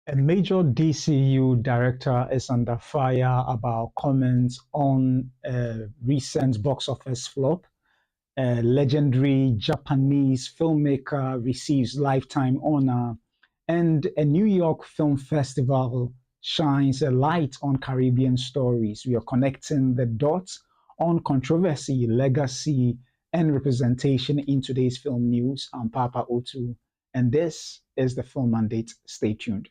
A major DCU director is under fire about comments on a recent box office flop. A legendary Japanese filmmaker receives lifetime honor, and a New York Film Festival shines a light on Caribbean stories. We are connecting the dots on controversy, legacy, and representation in today's film news. I'm Papa Otu, and this is the Film Mandate. Stay tuned.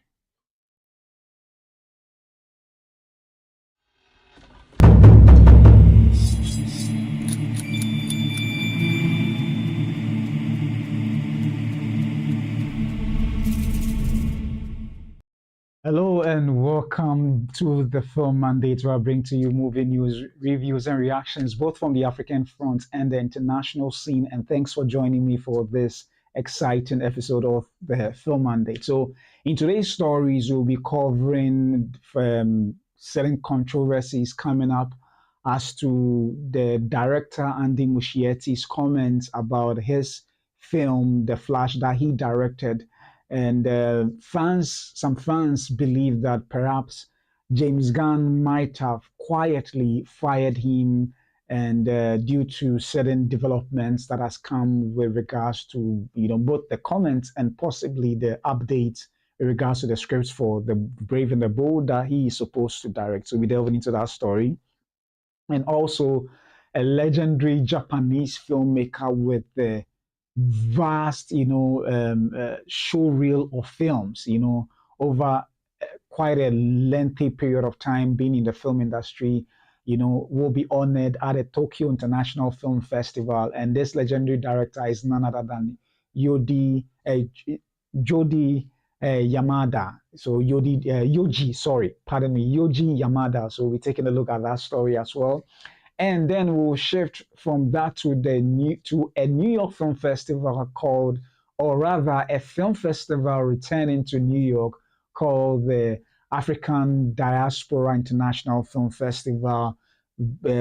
Hello and welcome to the Film Mandate, where I bring to you movie news, reviews, and reactions, both from the African front and the international scene. And thanks for joining me for this exciting episode of the Film Mandate. So, in today's stories, we'll be covering certain controversies coming up as to the director Andy Muschietti's comments about his film, The Flash, that he directed, and some fans believe that perhaps James Gunn might have quietly fired him, and due to certain developments that has come with regards to both the comments and possibly the updates in regards to the scripts for the Brave and the Bold that he is supposed to direct. So we're delving into that story, and also a legendary Japanese filmmaker with the vast, show reel of films, over quite a lengthy period of time being in the film industry, will be honored at the Tokyo International Film Festival. And this legendary director is none other than Jody Yamada. So Yoji Yamada. So we're taking a look at that story as well. And then we'll shift from that to a New York Film Festival called, or rather, a film festival returning to New York called the African Diaspora International Film Festival,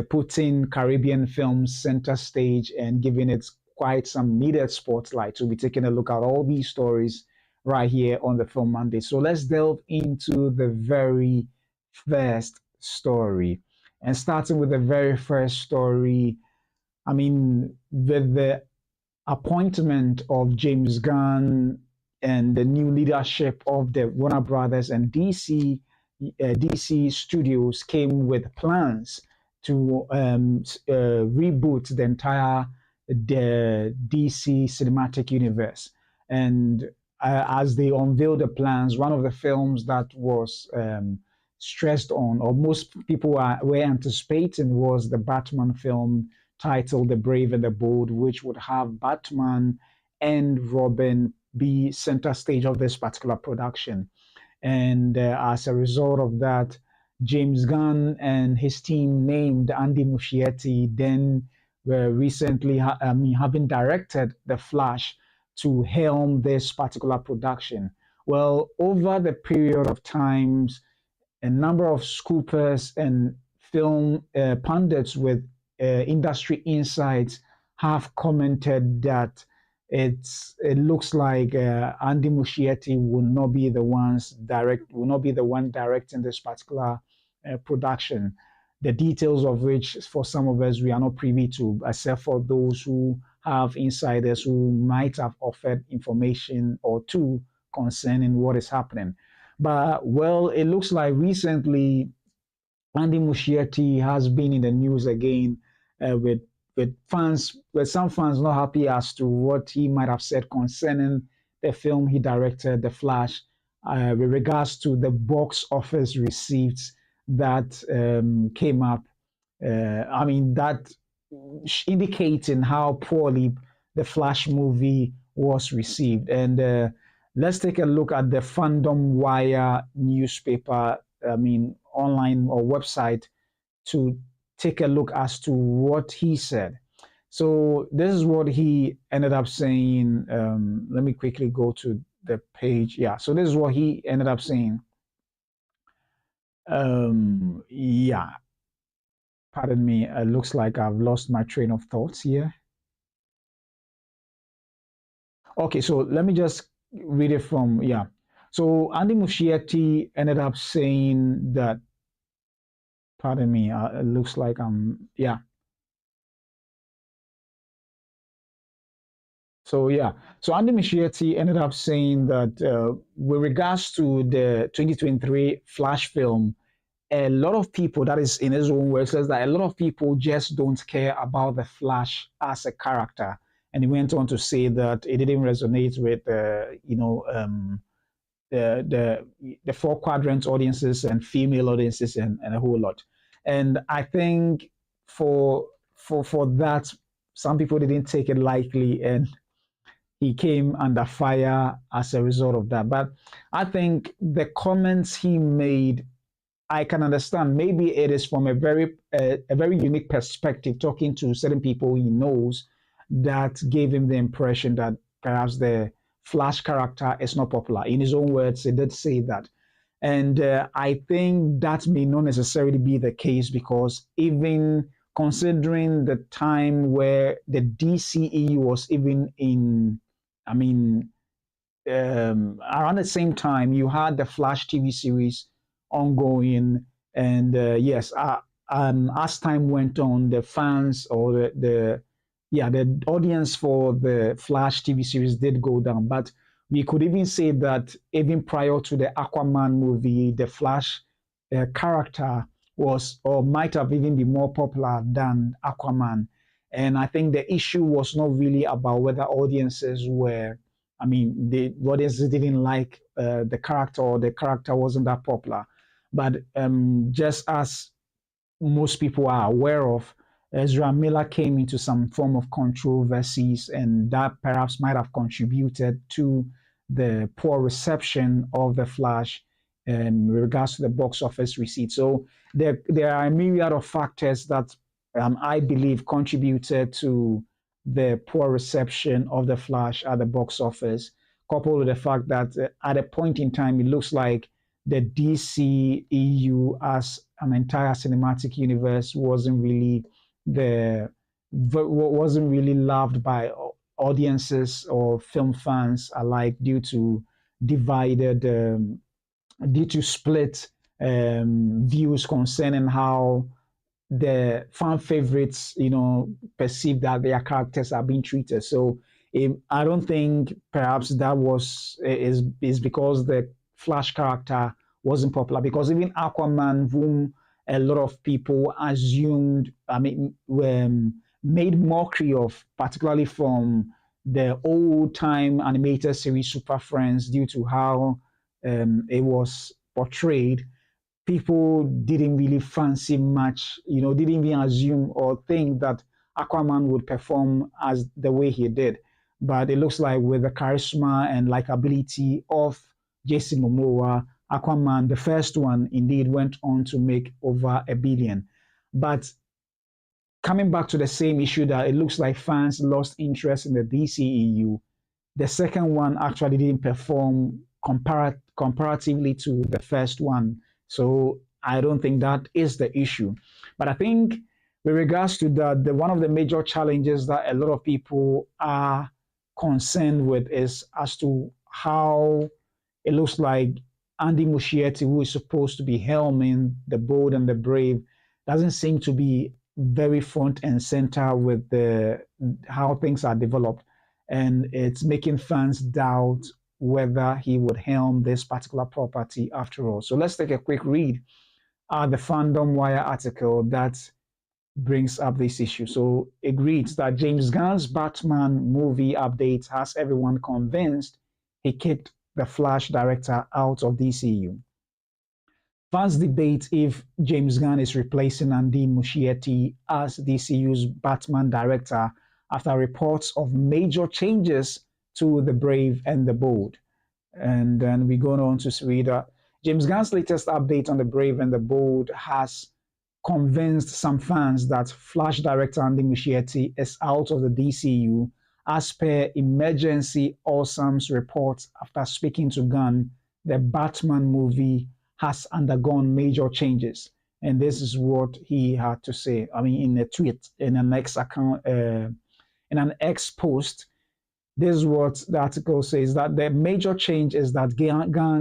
putting Caribbean films center stage and giving it quite some needed spotlight. So we'll be taking a look at all these stories right here on the Film Monday. So let's delve into the very first story. And starting with the very first story, I mean, with the appointment of James Gunn and the new leadership of the Warner Brothers and DC Studios came with plans to reboot the entire DC cinematic universe. And as they unveiled the plans, one of the films that was stressed on, or most people were anticipating, was the Batman film titled The Brave and the Bold, which would have Batman and Robin be center stage of this particular production. And as a result of that, James Gunn and his team named Andy Muschietti, then recently having directed The Flash, to helm this particular production. Well, over the period of times, a number of scoopers and film pundits with industry insights have commented that it looks like Andy Muschietti will not be the one directing this particular production. The details of which, for some of us, we are not privy to, except for those who have insiders who might have offered information or two concerning what is happening. But well, it looks like recently Andy Muschietti has been in the news again with some fans not happy as to what he might have said concerning the film he directed, The Flash, with regards to the box office receipts that came up. That indicating how poorly the Flash movie was received. And let's take a look at the Fandom Wire newspaper, online or website, to take a look as to what he said. So this is what he ended up saying. Let me quickly go to the page. Yeah, so this is what he ended up saying. Yeah, pardon me. It looks like I've lost my train of thoughts here. Okay, so let me just read it from, yeah. So Andy Muschietti ended up saying that, pardon me, it looks like yeah. So yeah, so Andy Muschietti ended up saying that with regards to the 2023 Flash film, a lot of people, that is in his own words, says that a lot of people just don't care about the Flash as a character. And he went on to say that it didn't resonate with, the four quadrant audiences and female audiences and a whole lot. And I think for for that, some people didn't take it lightly, and he came under fire as a result of that. But I think the comments he made, I can understand. Maybe it is from a very unique perspective, talking to certain people he knows, that gave him the impression that perhaps the Flash character is not popular. In his own words, he did say that. And I think that may not necessarily be the case, because even considering the time where the DCEU was even in, I mean, around the same time, you had the Flash TV series ongoing, and yes, as time went on, the fans or the audience for the Flash TV series did go down. But we could even say that even prior to the Aquaman movie, the Flash character was, or might have even been more popular than Aquaman. And I think the issue was not really about whether audiences were, I mean, the audiences didn't like the character, or the character wasn't that popular. But just as most people are aware of, Ezra Miller came into some form of controversies, and that perhaps might have contributed to the poor reception of The Flash with regards to the box office receipt. So there are a myriad of factors that I believe contributed to the poor reception of The Flash at the box office, coupled with the fact that at a point in time, it looks like the DCEU as an entire cinematic universe wasn't really loved by audiences or film fans alike, divided due to split views concerning how the fan favorites, perceive that their characters are being treated. So I don't think perhaps that is because the Flash character wasn't popular. Because even Aquaman, whom a lot of people assumed, I mean, made mockery of, particularly from the old time animated series Super Friends, due to how it was portrayed, people didn't really fancy much, didn't even assume or think that Aquaman would perform as the way he did. But it looks like with the charisma and likability of Jason Momoa, Aquaman, the first one, indeed went on to make over $1 billion. But coming back to the same issue, that it looks like fans lost interest in the DCEU, the second one actually didn't perform comparatively to the first one. So I don't think that is the issue. But I think with regards to that, one of the major challenges that a lot of people are concerned with is as to how it looks like Andy Muschietti, who is supposed to be helming the bold and the brave, doesn't seem to be very front and center with how things are developed. And it's making fans doubt whether he would helm this particular property after all. So let's take a quick read at the Fandom Wire article that brings up this issue. So it reads that James Gunn's Batman movie update has everyone convinced he kicked the Flash director out of DCU. Fans debate if James Gunn is replacing Andy Muschietti as DCU's Batman director after reports of major changes to the brave and the bold. And then we go on to read James Gunn's latest update on the brave and the bold has convinced some fans that Flash director Andy Muschietti is out of the DCU, as per Emergency Awesome's report. After speaking to Gunn, the Batman movie has undergone major changes. And this is what he had to say. I mean, in a tweet, in an X account, in an X post, This is what the article says, that the major change is that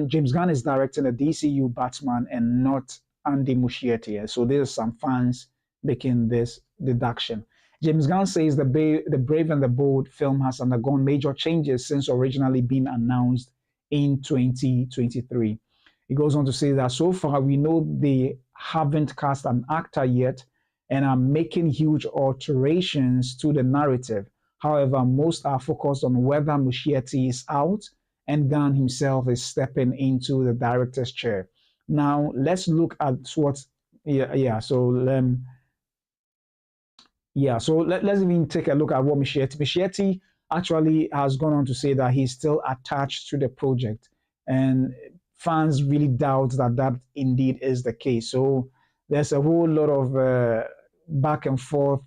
James Gunn is directing the DCU Batman and not Andy Muschietti. So there's some fans making this deduction. James Gunn says the Brave and the Bold film has undergone major changes since originally being announced in 2023. He goes on to say that so far we know they haven't cast an actor yet and are making huge alterations to the narrative. However, most are focused on whether Muschietti is out and Gunn himself is stepping into the director's chair. Now, let's look at what, let's even take a look at what Muschietti actually has gone on to say that he's still attached to the project. And fans really doubt that that indeed is the case. So there's a whole lot of back and forth,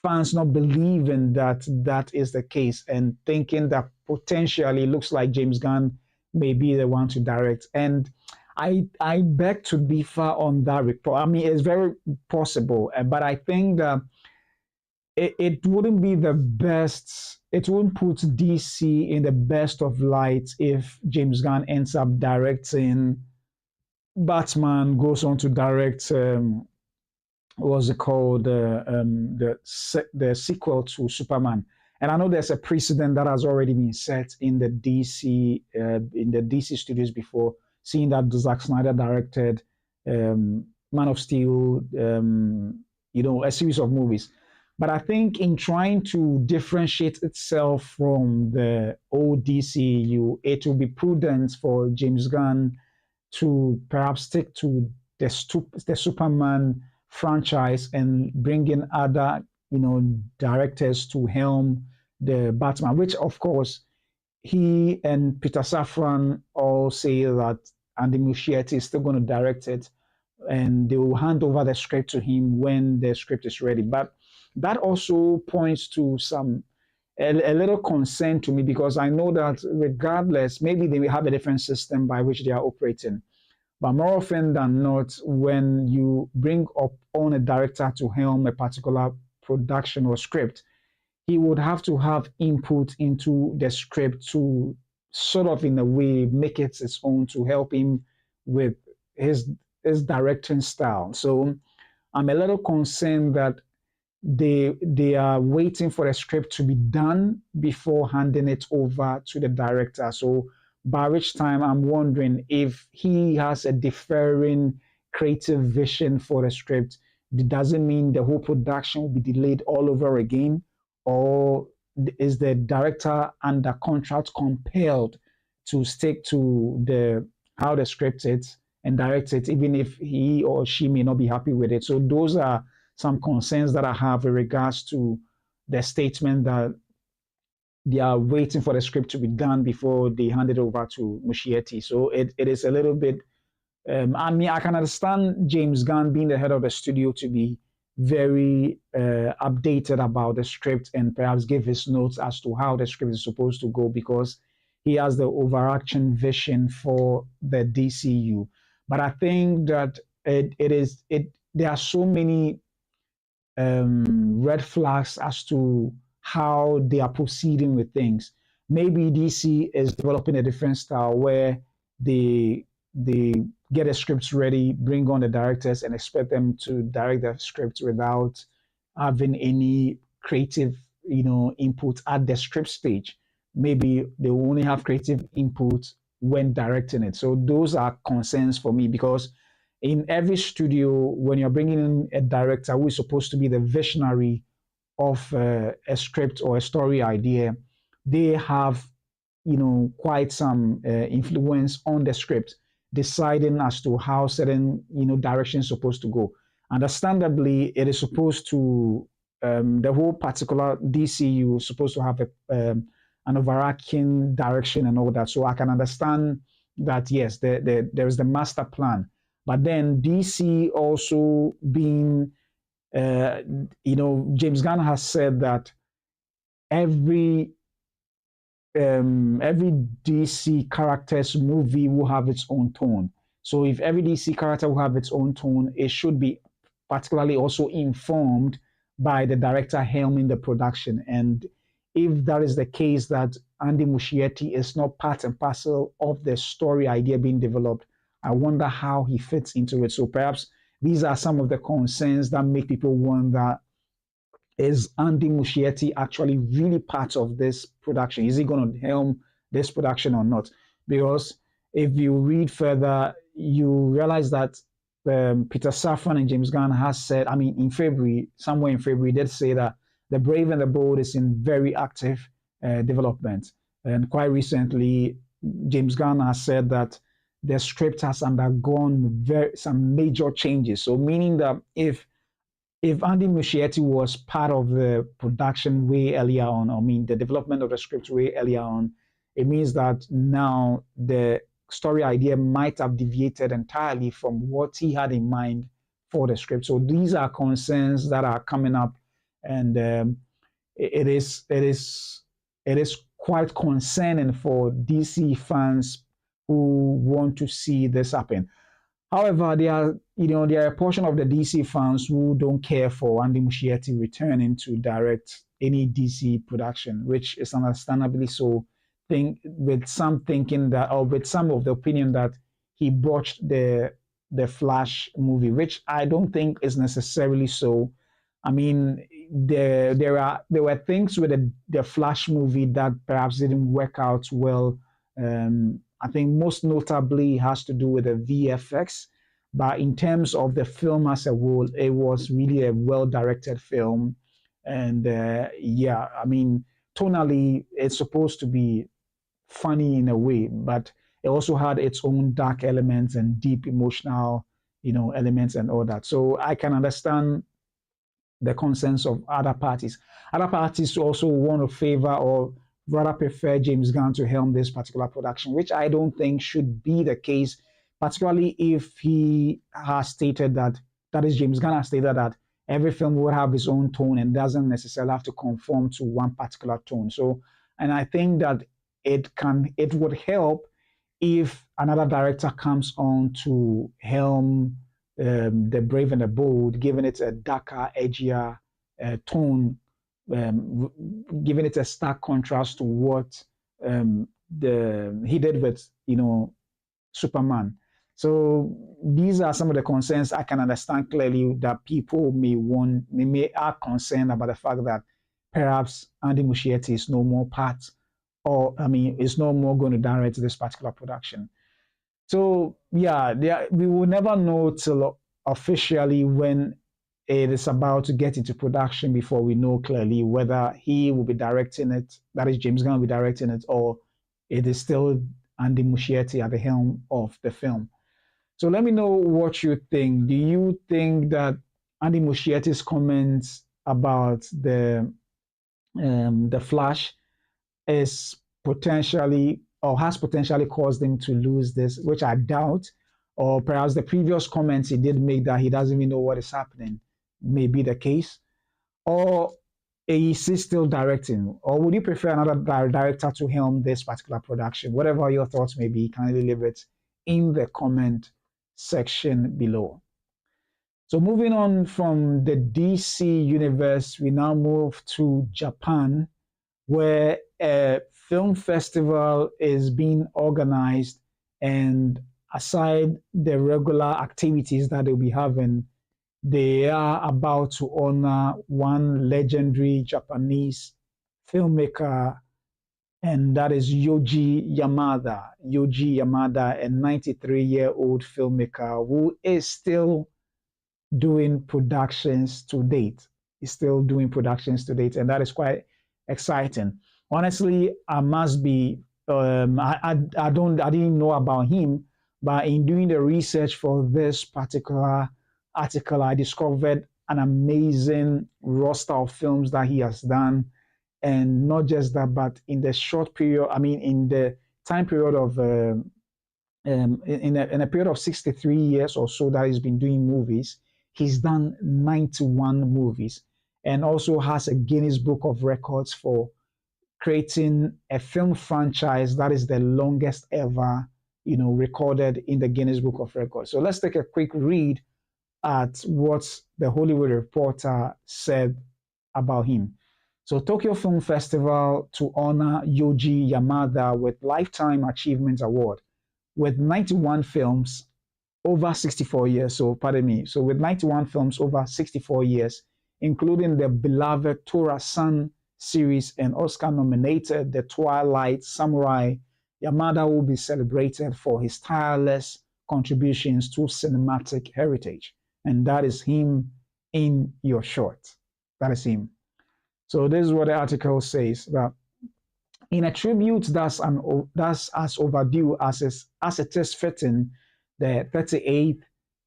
fans not believing that that is the case and thinking that potentially looks like James Gunn may be the one to direct. And I beg to differ on that report. I mean, it's very possible, but I think that it wouldn't be the best. It wouldn't put DC in the best of light if James Gunn ends up directing Batman, goes on to direct what's it called, the sequel to Superman. And I know there's a precedent that has already been set in the DC studios before, seeing that Zack Snyder directed Man of Steel, a series of movies. But I think in trying to differentiate itself from the old DCU, it will be prudent for James Gunn to perhaps stick to the Superman franchise and bring in other, directors to helm the Batman, which of course he and Peter Safran all say that Andy Muschietti is still going to direct it, and they will hand over the script to him when the script is ready. But that also points to a little concern to me, because I know that regardless, maybe they will have a different system by which they are operating. But more often than not, when you bring up on a director to helm a particular production or script, he would have to have input into the script to sort of, in a way, make it its own, to help him with his directing style. So I'm a little concerned that they are waiting for a script to be done before handing it over to the director. So by which time I'm wondering if he has a differing creative vision for the script. It doesn't mean the whole production will be delayed all over again, or is the director under contract compelled to stick to how the script is and direct it, even if he or she may not be happy with it. So those are some concerns that I have in regards to the statement that they are waiting for the script to be done before they hand it over to Muschietti. So it is a little bit, I mean, I can understand James Gunn being the head of the studio to be very updated about the script and perhaps give his notes as to how the script is supposed to go, because he has the overarching vision for the DCU. But I think that there are so many red flags as to how they are proceeding with things. Maybe DC is developing a different style where they get the scripts ready, bring on the directors, and expect them to direct the script without having any creative, input at the script stage. Maybe they will only have creative input when directing it. So those are concerns for me, because in every studio, when you're bringing in a director who is supposed to be the visionary of a script or a story idea, they have, quite some influence on the script, deciding as to how certain, direction is supposed to go. Understandably, it is supposed to, the whole particular DCU is supposed to have an overarching direction and all that. So I can understand that, yes, there is the master plan. But then DC also being, James Gunn has said that every DC character's movie will have its own tone. So if every DC character will have its own tone, it should be particularly also informed by the director helming the production. And if that is the case, that Andy Muschietti is not part and parcel of the story idea being developed, I wonder how he fits into it. So perhaps these are some of the concerns that make people wonder, is Andy Muschietti actually really part of this production? Is he going to helm this production or not? Because if you read further, you realize that Peter Safran and James Gunn has said, I mean, in February, somewhere in February, did say that The Brave and the Bold is in very active development. And quite recently, James Gunn has said that the script has undergone some major changes. So meaning that if Andy Muschietti was part of the production way earlier on, I mean, the development of the script way earlier on, it means that now the story idea might have deviated entirely from what he had in mind for the script. So these are concerns that are coming up, and it is quite concerning for DC fans who want to see this happen. However, there are a portion of the DC fans who don't care for Andy Muschietti returning to direct any DC production, which is understandably so. With some thinking that, or with some of the opinion that he botched the Flash movie, which I don't think is necessarily so. I mean, there were things with the Flash movie that perhaps didn't work out well. I think most notably has to do with the VFX. But in terms of the film as a whole, it was really a well-directed film. And yeah, I mean, tonally, it's supposed to be funny in a way, but it also had its own dark elements and deep emotional, elements and all that. So I can understand the concerns of other parties. Other parties also want to favor or rather prefer James Gunn to helm this particular production, which I don't think should be the case, particularly if he has stated that is, James Gunn has stated that every film will have its own tone and doesn't necessarily have to conform to one particular tone. So, and I think that it would help if another director comes on to helm The Brave and the Bold, giving it a darker, edgier tone, giving it a stark contrast to what he did with Superman. So these are some of the concerns I can understand clearly that people are concerned about the fact that perhaps Andy Muschietti is no more part, or is no more going to direct this particular production. So yeah, we will never know till officially when it is about to get into production before we know clearly whether he will be directing it, that is James Gunn will be directing it, or it is still Andy Muschietti at the helm of the film. So let me know what you think. Do you think that Andy Muschietti's comments about the Flash is potentially or has potentially caused him to lose this, which I doubt, or perhaps the previous comments he did make that he doesn't even know what is happening may be the case, or is he still directing, or would you prefer another director to helm this particular production? Whatever your thoughts may be, kindly leave it in the comment section below. So moving on from the DC universe, we now move to Japan, where a film festival is being organized, and aside the regular activities that they'll be having, they are about to honor one legendary Japanese filmmaker, and that is Yoji Yamada. Yoji Yamada, a 93-year-old filmmaker who is still doing productions to date. He's still doing productions to date, and that is quite exciting. Honestly, I must be, I didn't know about him, but in doing the research for this particular article, I discovered an amazing roster of films that he has done. And not just that, but in the short period, in the time period of, in a period of 63 years or so that he's been doing movies, he's done 91 movies, and also has a Guinness Book of Records for creating a film franchise that is the longest ever, recorded in the Guinness Book of Records. So let's take a quick read at what the Hollywood Reporter said about him. So Tokyo Film Festival to honor Yoji Yamada with Lifetime Achievement Award with 91 films over 64 years. So pardon me. So with 91 films over 64 years, including the beloved Tora-san series and Oscar-nominated The Twilight Samurai, Yamada will be celebrated for his tireless contributions to cinematic heritage. And that is him in your short. That is him. So this is what the article says, that in a tribute that's as overdue as it is fitting, the 38th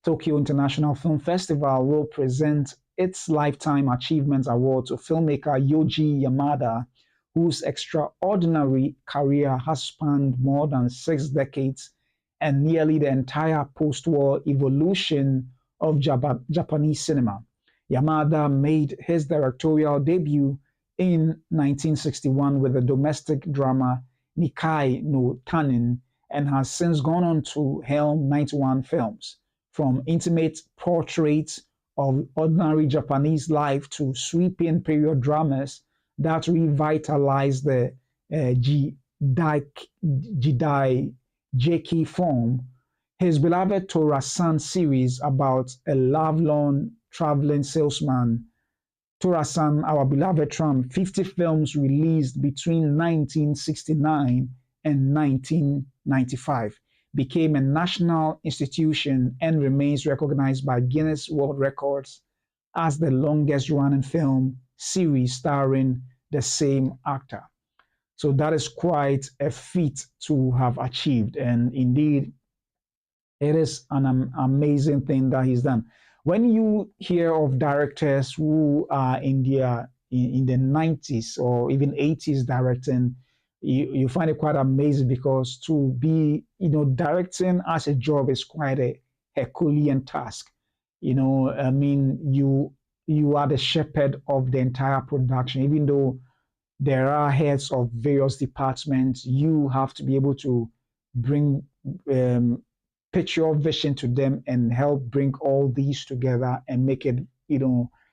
Tokyo International Film Festival will present its Lifetime Achievement Award to filmmaker Yoji Yamada, whose extraordinary career has spanned more than 6 decades and nearly the entire post-war evolution of Japanese cinema. Yamada made his directorial debut in 1961 with the domestic drama Nikai no Tanin, and has since gone on to helm 91 films, from intimate portraits of ordinary Japanese life to sweeping period dramas that revitalized the Jidai Jeki form. His beloved Tora-san series about a lovelorn traveling salesman, Tora-san, Our Beloved Tramp, 50 films released between 1969 and 1995, became a national institution and remains recognized by Guinness World Records as the longest running film series starring the same actor. So that is quite a feat to have achieved. And indeed, it is an amazing thing that he's done. When you hear of directors who are in the 90s or even 80s directing, you find it quite amazing, because to be, directing as a job is quite a Herculean task. I mean, you are the shepherd of the entire production. Even though there are heads of various departments, you have to be able to bring pitch your vision to them and help bring all these together and make it,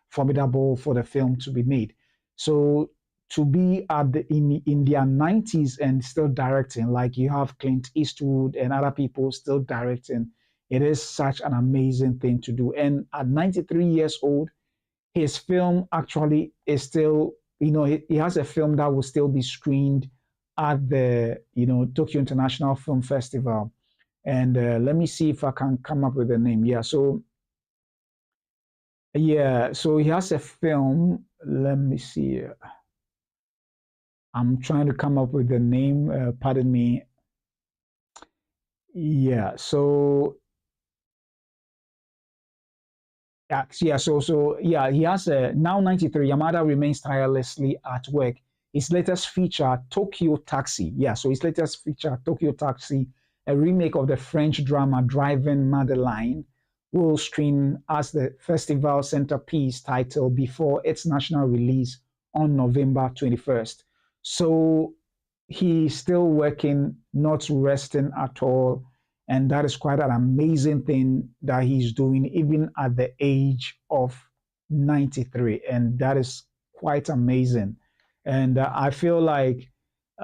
formidable for the film to be made. So to be in their 90s and still directing, like you have Clint Eastwood and other people still directing, it is such an amazing thing to do. And at 93 years old, his film actually is still, he has a film that will still be screened at the, Tokyo International Film Festival. And let me see if I can come up with a name. So he has a film. Let me see. I'm trying to come up with the name. Pardon me. Yeah. So he has a now 93. Yamada remains tirelessly at work. His latest feature, Tokyo Taxi. So his latest feature, Tokyo Taxi, a remake of the French drama Driving Madeline, will screen as the festival centerpiece title before its national release on November 21st. So he's still working, not resting at all. And that is quite an amazing thing that he's doing, even at the age of 93. And that is quite amazing. And I feel like,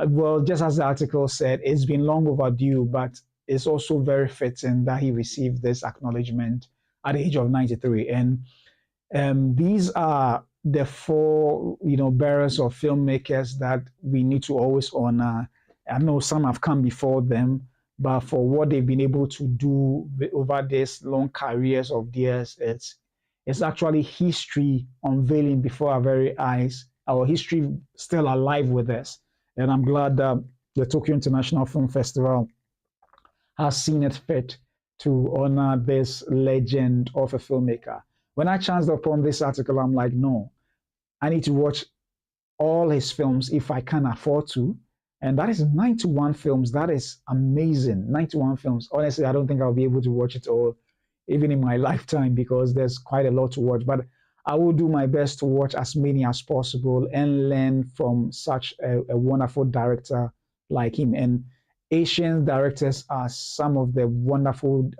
well, just as the article said, it's been long overdue, but it's also very fitting that he received this acknowledgement at the age of 93. And these are the four, bearers of filmmakers that we need to always honor. I know some have come before them, but for what they've been able to do over these long careers of theirs, it's actually history unveiling before our very eyes. Our history still alive with us. And I'm glad that the Tokyo International Film Festival has seen it fit to honor this legend of a filmmaker. When I chanced upon this article, I'm like, no, I need to watch all his films if I can afford to. And that is 91 films. That is amazing. 91 films. Honestly, I don't think I'll be able to watch it all, even in my lifetime, because there's quite a lot to watch. But I will do my best to watch as many as possible and learn from such a wonderful director like him. And Asian directors are some of the wonderful,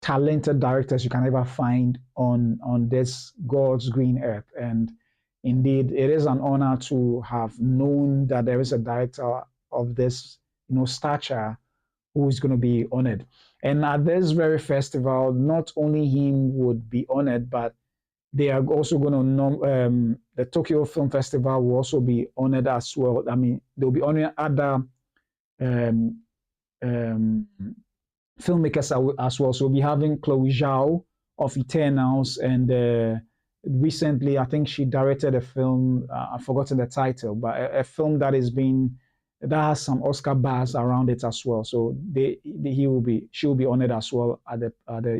talented directors you can ever find on this God's green earth. And Indeed, it is an honor to have known that there is a director of this, stature who is going to be honored. And at this very festival, not only him would be honored, but they are also going to the Tokyo Film Festival will also be honored as well. I mean, they'll be honoring other um, um, filmmakers as well. So we'll be having Chloe Zhao of Eternals, and recently I think she directed a film. I've forgotten the title, but a film that has some Oscar buzz around it as well. So she will be honored as well at the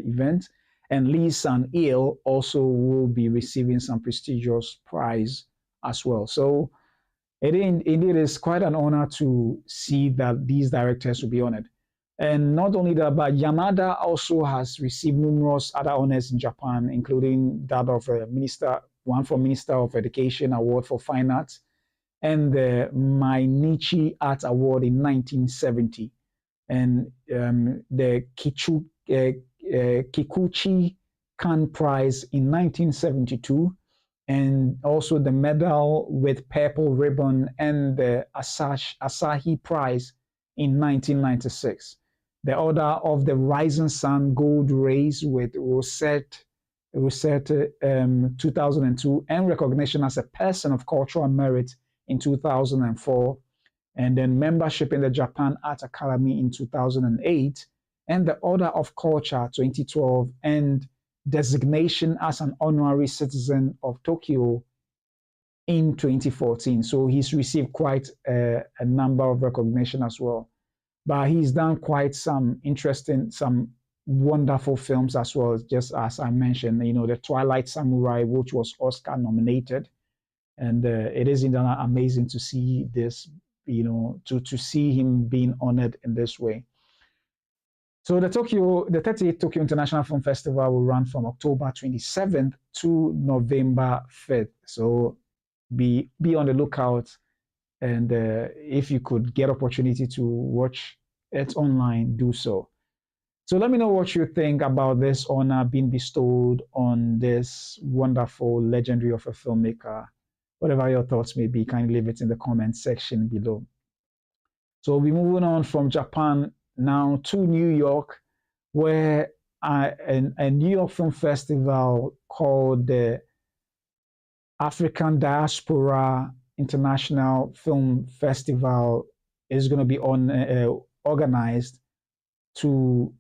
event. And Lee San Il also will be receiving some prestigious prize as well. So indeed is quite an honor to see that these directors will be honored. And not only that, but Yamada also has received numerous other honors in Japan, including that of one for Minister of Education Award for Fine Arts, and the Mainichi Art Award in 1970, and the Kikuchi Kan Prize in 1972, and also the medal with purple ribbon and the Asahi Prize in 1996. The Order of the Rising Sun Gold Rays with Rosette 2002, and recognition as a person of cultural merit in 2004, and then membership in the Japan Art Academy in 2008, and the Order of Culture 2012, and designation as an honorary citizen of Tokyo in 2014. So he's received quite a number of recognition as well. But he's done quite some wonderful films as well, just as I mentioned, the Twilight Samurai, which was Oscar nominated. And it is amazing to see this, to see him being honored in this way. So the 38th Tokyo International Film Festival will run from October 27th to November 5th. So be on the lookout, and if you could get opportunity to watch it online, do so. So let me know what you think about this honor being bestowed on this wonderful legendary of a filmmaker. Whatever your thoughts may be, kindly leave it in the comment section below. So we'll be moving on from Japan now to New York, where a New York Film Festival called the African Diaspora International Film Festival is going to be organized to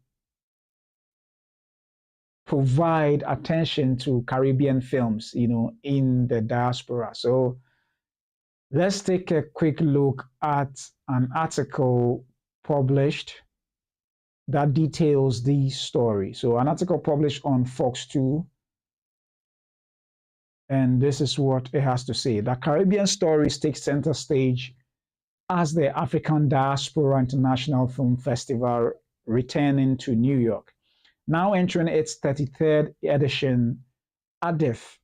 provide attention to Caribbean films, in the diaspora. So let's take a quick look at an article published that details the story. So an article published on Fox 2, and this is what it has to say. The Caribbean stories take center stage as the African Diaspora International Film Festival returning to New York. Now entering its 33rd edition, ADIFF,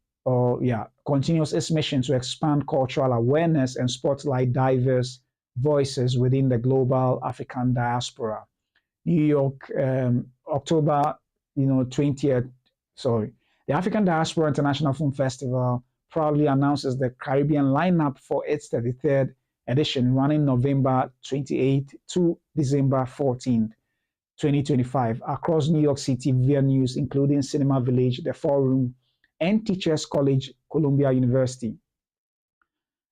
continues its mission to expand cultural awareness and spotlight diverse voices within the global African diaspora. New York, October 20th, the African Diaspora International Film Festival proudly announces the Caribbean lineup for its 33rd edition, running November 28th to December 14th, 2025, across New York City venues, including Cinema Village, The Forum, and Teachers College, Columbia University.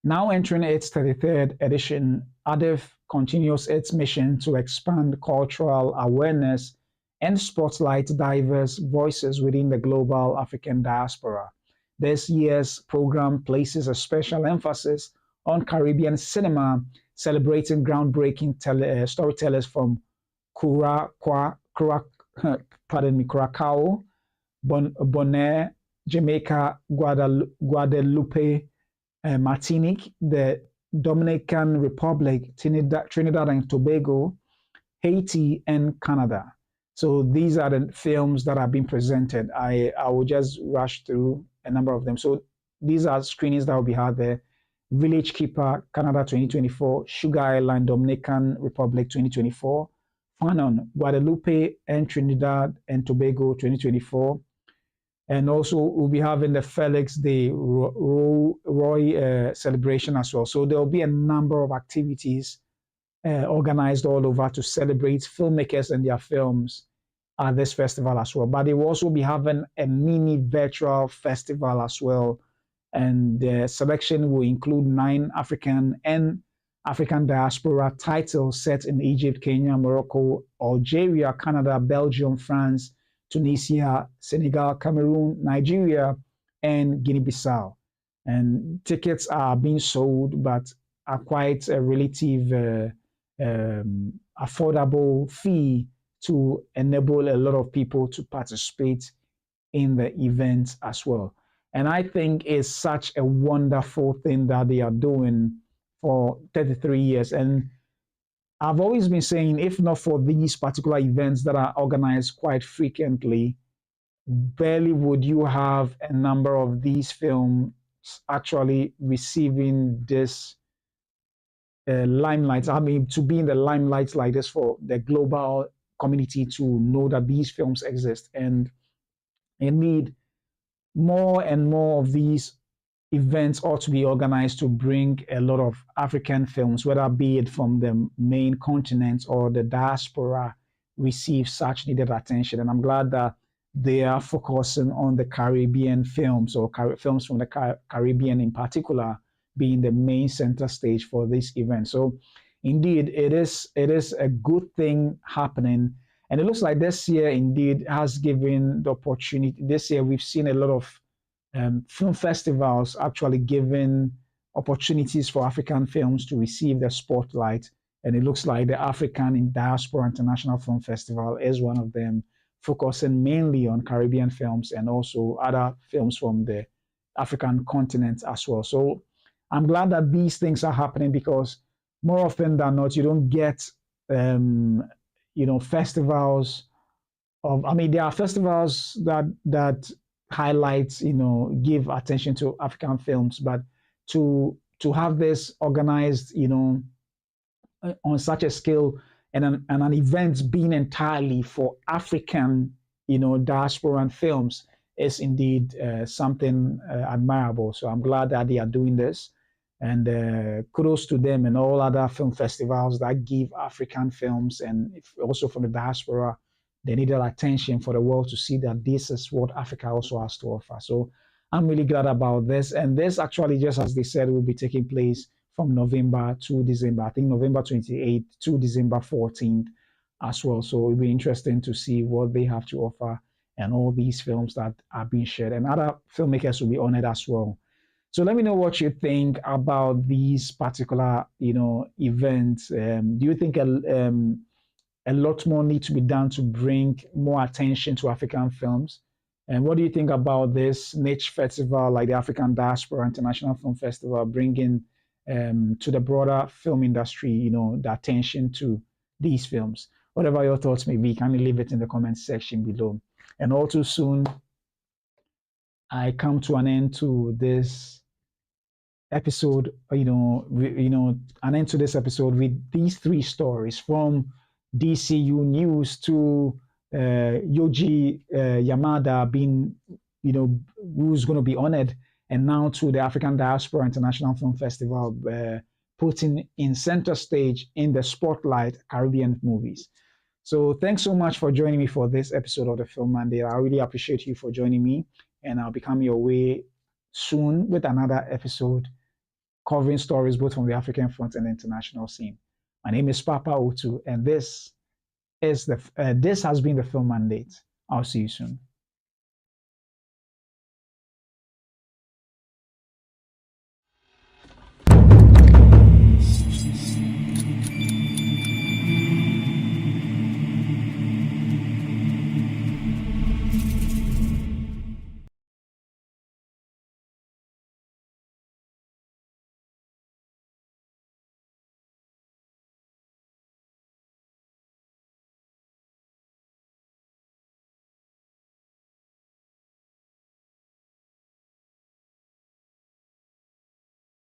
Now entering its 33rd edition, ADIFF continues its mission to expand cultural awareness and spotlight diverse voices within the global African diaspora. This year's program places a special emphasis on Caribbean cinema, celebrating groundbreaking storytellers from Curacao, Bonaire, Jamaica, Guadeloupe, Martinique, the Dominican Republic, Trinidad and Tobago, Haiti, and Canada. So these are the films that have been presented. I will just rush through a number of them. So these are screenings that will be had there. Village Keeper, Canada 2024, Sugar Island, Dominican Republic 2024, Fanon, Guadeloupe and Trinidad and Tobago 2024, And also, we'll be having the Felix Day Roy celebration as well. So there'll be a number of activities organized all over to celebrate filmmakers and their films at this festival as well. But they will also be having a mini virtual festival as well. And the selection will include 9 African and African diaspora titles set in Egypt, Kenya, Morocco, Algeria, Canada, Belgium, France, Tunisia, Senegal, Cameroon, Nigeria, and Guinea-Bissau. And tickets are being sold, but are quite a relative affordable fee to enable a lot of people to participate in the event as well. And I think it's such a wonderful thing that they are doing for 33 years. And I've always been saying, if not for these particular events that are organized quite frequently, barely would you have a number of these films actually receiving this limelight. I mean, to be in the limelight like this for the global community to know that these films exist. And indeed, more and more of these events ought to be organized to bring a lot of African films, whether be it from the main continent or the diaspora, receive such needed attention. And I'm glad that they are focusing on the Caribbean films or films from the Caribbean in particular being the main center stage for this event. So indeed, it is a good thing happening. And it looks like this year indeed has given the opportunity. This year we've seen a lot of film festivals actually giving opportunities for African films to receive the spotlight. And it looks like the African Diaspora International Film Festival is one of them, focusing mainly on Caribbean films and also other films from the African continent as well. So I'm glad that these things are happening because more often than not, you don't get, festivals of. I mean, there are festivals that highlight, give attention to African films, but to have this organized, on such a scale and an event being entirely for African, diasporan films is indeed something admirable. So I'm glad that they are doing this. And kudos to them and all other film festivals that give African films and also from the diaspora the needed attention for the world to see that this is what Africa also has to offer. So I'm really glad about this. And this actually, just as they said, will be taking place from November to December. I think November 28th to December 14th as well. So it'll be interesting to see what they have to offer and all these films that are being shared. And other filmmakers will be honored as well. So let me know what you think about these particular, events. Do you think a lot more needs to be done to bring more attention to African films? And what do you think about this niche festival like the African Diaspora International Film Festival bringing to the broader film industry, the attention to these films? Whatever your thoughts may be, kindly leave it in the comment section below. And all too soon, I come to an end to this episode, an end to this episode with these 3 stories from DCU News to Yoji Yamada being, who's going to be honored, and now to the African Diaspora International Film Festival putting in center stage in the spotlight Caribbean movies. So thanks so much for joining me for this episode of the Film Mandate. I really appreciate you for joining me, and I'll be coming your way soon with another episode covering stories both from the African front and the international scene. My name is Papa Otu, and this has been the Film Mandate. I'll see you soon.